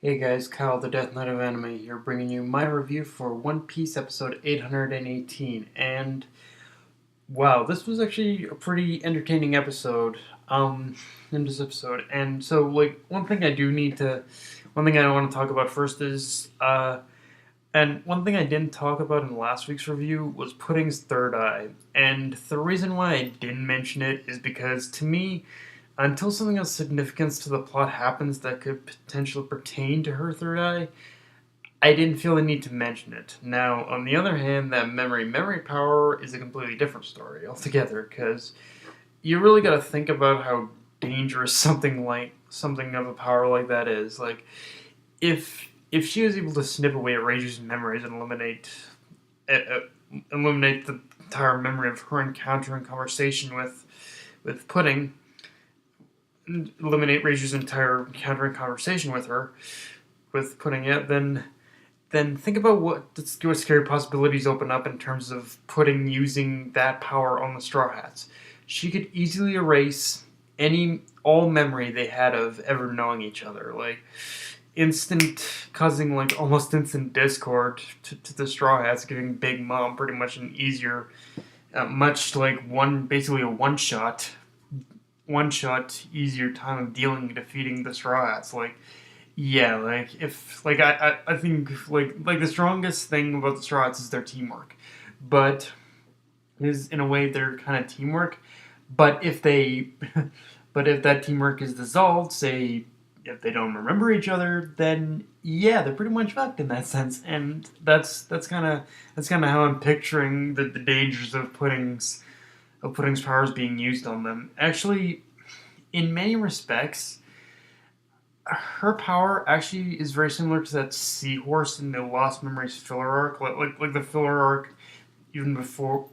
Hey guys, Kyle the Death Knight of Anime here, bringing you my review for One Piece episode 818. And wow, this was actually a pretty entertaining episode. In this episode, and so one thing one thing I want to talk about first is and one thing I didn't talk about in last week's review was Pudding's third eye. And the reason why I didn't mention it is because to me, until something of significance to the plot happens that could potentially pertain to her third eye, I didn't feel the need to mention it. Now, on the other hand, that memory power is a completely different story altogether, because you really got to think about how dangerous something of a power like that is. Like, if she was able to snip away Reiju's memories and uh, uh, eliminate the entire memory of her encounter and conversation with Pudding, eliminate Reiju's entire encounter and conversation with Pudding, yeah, then think about what scary possibilities open up in terms of Pudding using that power on the Straw Hats. She could easily erase all memory they had of ever knowing each other, causing almost instant discord to the Straw Hats, giving Big Mom pretty much an easier, much like basically a one shot easier time of dealing and defeating the Straw Hats. Yeah, if I think the strongest thing about the Straw Hats is their teamwork, but is in a way their kind of teamwork. But if they, but if that teamwork is dissolved, say if they don't remember each other, then yeah, they're pretty much fucked in that sense. And that's kind of how I'm picturing the dangers of Pudding's powers being used on them. Actually, in many respects, her power actually is very similar to that seahorse in the Lost Memories filler arc, like the filler arc, even before,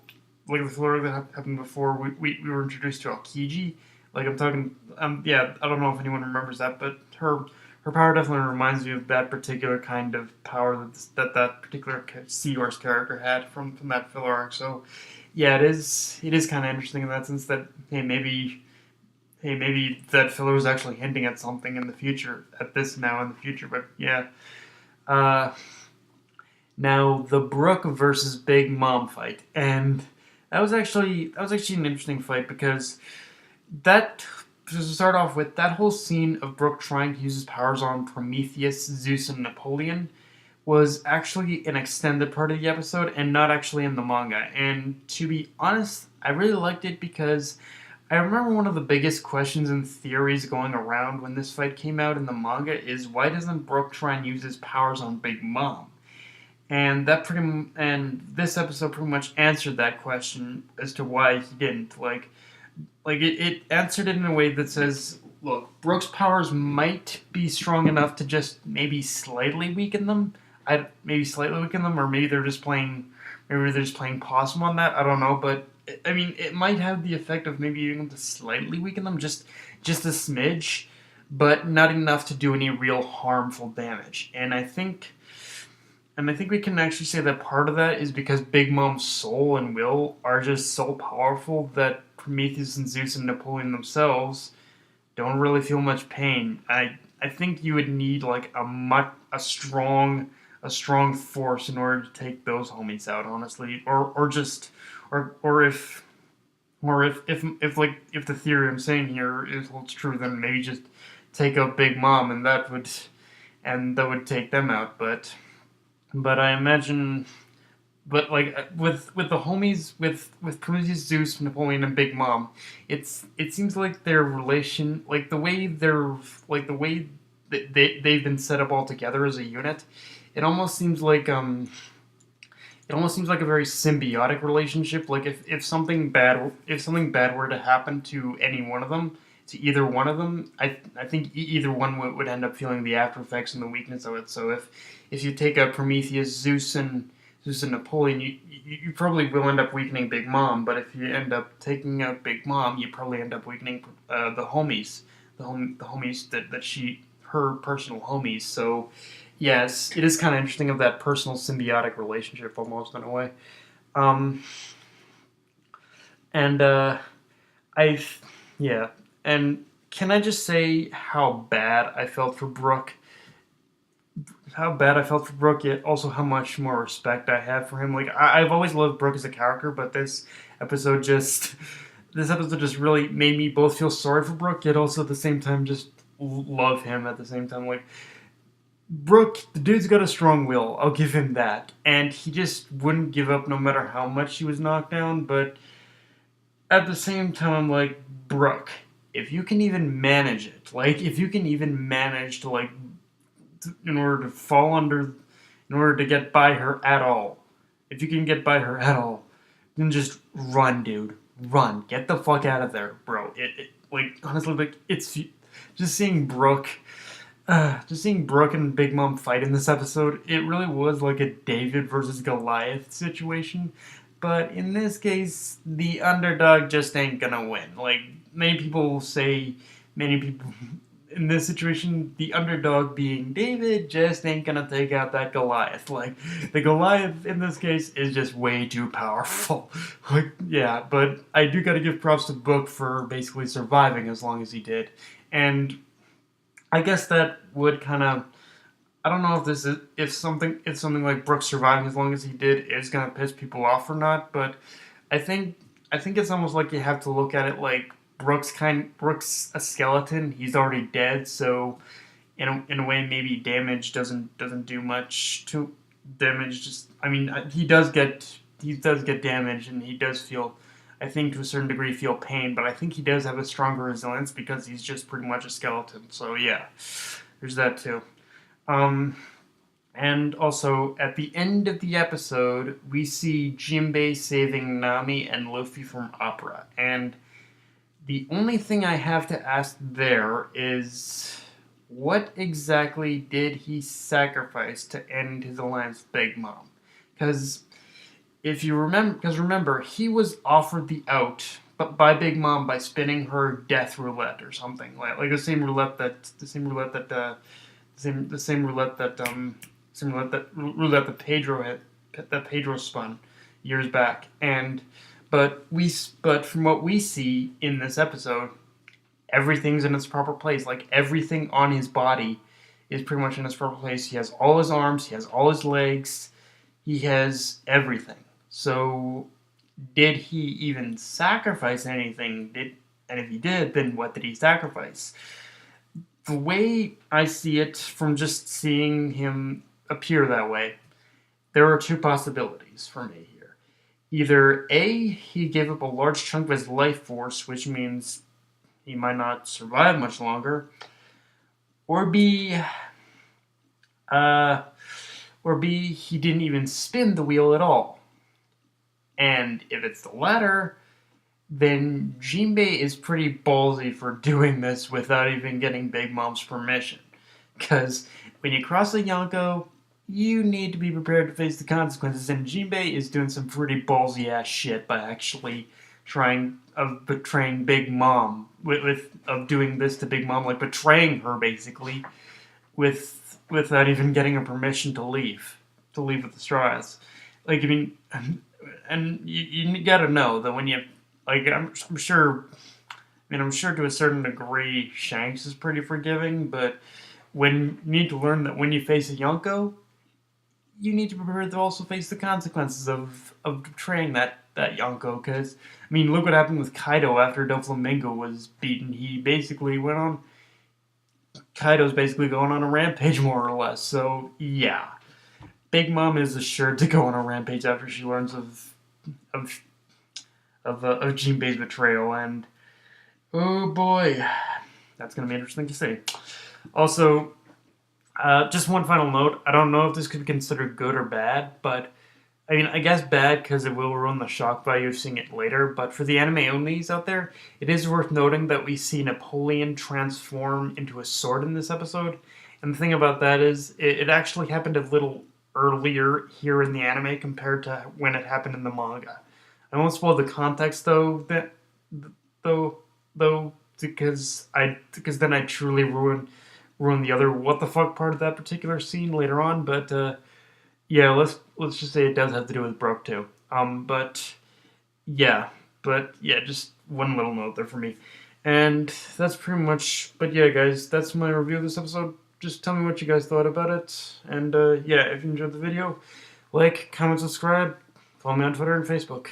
like the filler arc that happened before we were introduced to Aokiji. Like I'm talking, yeah, I don't know if anyone remembers that, but her power definitely reminds me of that particular kind of power that particular seahorse character had from that filler arc. So yeah, it is kind of interesting in that sense that maybe that filler was actually hinting at something in the future, at this now in the future. But yeah, uh, now the Brook versus Big Mom fight, and that was actually an interesting fight because that to start off with that whole scene of Brook trying to use his powers on Prometheus, Zeus, and Napoleon was actually an extended part of the episode and not actually in the manga. And to be honest, I really liked it because I remember one of the biggest questions and theories going around when this fight came out in the manga is why doesn't Brook try and use his powers on Big Mom? And this episode pretty much answered that question as to why he didn't. It answered it in a way that says, look, Brook's powers might be strong enough to just maybe slightly weaken them. Or maybe they're just playing possum on that. I don't know, but I mean, it might have the effect of maybe being able to slightly weaken them, just a smidge, but not enough to do any real harmful damage. And I think we can actually say that part of that is because Big Mom's soul and will are just so powerful that Prometheus and Zeus and Napoleon themselves don't really feel much pain. I think you would need like a strong force in order to take those homies out, honestly, or if the theory I'm saying here is holds true, then maybe just take out Big Mom and that would take them out. But I imagine, but with the homies with Prometheus, Zeus, Napoleon, and Big Mom, it seems like their relation, like the way that they've been set up all together as a unit, it almost seems like a very symbiotic relationship. Like if something bad were to happen to any one of them, to either one of them, I think either one would end up feeling the after effects and the weakness of it. So if you take out Prometheus, Zeus and Napoleon, you probably will end up weakening Big Mom. But if you end up taking out Big Mom, you probably end up weakening the homies, the homies her personal homies. So yes, it is kind of interesting of that personal symbiotic relationship almost in a way. Um, and I, yeah, and can I just say how bad I felt for Brooke how bad I felt for Brook, yet also how much more respect I have for him. Like I've always loved Brook as a character, but episode just this episode just really made me both feel sorry for Brook, yet also at the same time just love him at the same time. Like Brook, the dude's got a strong will. I'll give him that, and he just wouldn't give up no matter how much he was knocked down. But at the same time, I'm like, Brook, if you can even manage it, like if you can even manage to like in order to fall under, in order to get by her at all. If you can get by her at all, then just run, dude. Run. Get the fuck out of there, bro. Like, honestly, like, it's just seeing Brook, and Big Mom fight in this episode, it really was like a David versus Goliath situation. But in this case, the underdog just ain't gonna win. Like, many people in this situation, the underdog being David just ain't gonna take out that Goliath. Like, the Goliath in this case is just way too powerful. Like, yeah, but I do gotta give props to Brook for basically surviving as long as he did. And I guess that would kind of, I don't know if this is, if something like Brook surviving as long as he did is gonna piss people off or not, but I think it's almost like you have to look at it like Brook's a skeleton. He's already dead, so in a way, maybe damage doesn't do much to damage. Just I mean, he does get damage, and he does feel, I think to a certain degree, feel pain. But I think he does have a stronger resilience because he's just pretty much a skeleton. So yeah, there's that too. And also, at the end of the episode, we see Jimbe saving Nami and Luffy from Opera, and the only thing I have to ask there is, what exactly did he sacrifice to end his alliance with Big Mom? Because remember, he was offered the out, but by Big Mom by spinning her death roulette or something like the same roulette that Pedro spun years back. And but from what we see in this episode, everything's in its proper place. Like, everything on his body is pretty much in its proper place. He has all his arms, he has all his legs, he has everything. So did he even sacrifice anything? And if he did, then what did he sacrifice? The way I see it, from just seeing him appear that way, there are two possibilities for me here. Either A, he gave up a large chunk of his life force, which means he might not survive much longer, or B, he didn't even spin the wheel at all. And if it's the latter, then Jimbe is pretty ballsy for doing this without even getting Big Mom's permission. Because when you cross a Yonko, you need to be prepared to face the consequences, and Jimbe is doing some pretty ballsy ass shit by actually betraying Big Mom, of doing this to Big Mom, like betraying her basically, without even getting her permission to leave with the Straw Hats. Like, I mean, and you gotta know that when you, like, I'm sure to a certain degree Shanks is pretty forgiving, but when you need to learn that when you face a Yonko, you need to be prepared to also face the consequences of betraying that Yonko. Because, I mean, look what happened with Kaido after Doflamingo was beaten. Kaido's basically going on a rampage, more or less. So, yeah. Big Mom is assured to go on a rampage after she learns of Jinbe's betrayal. And, oh boy, that's going to be interesting to see. Also, just one final note. I don't know if this could be considered good or bad, but I mean, I guess bad because it will ruin the shock value of seeing it later. But for the anime onlys out there, it is worth noting that we see Napoleon transform into a sword in this episode. And the thing about that is, it actually happened a little earlier here in the anime compared to when it happened in the manga. I won't spoil the context though, because then I truly ruin the other what the fuck part of that particular scene later on. But yeah, let's just say it does have to do with Brook too. But yeah, just one little note there for me. And that's pretty much, but yeah guys, that's my review of this episode. just tell me what you guys thought about it. And yeah, if you enjoyed the video, like, comment, subscribe, follow me on Twitter and Facebook.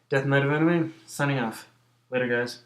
Death Night of Anime, signing off. Later, guys.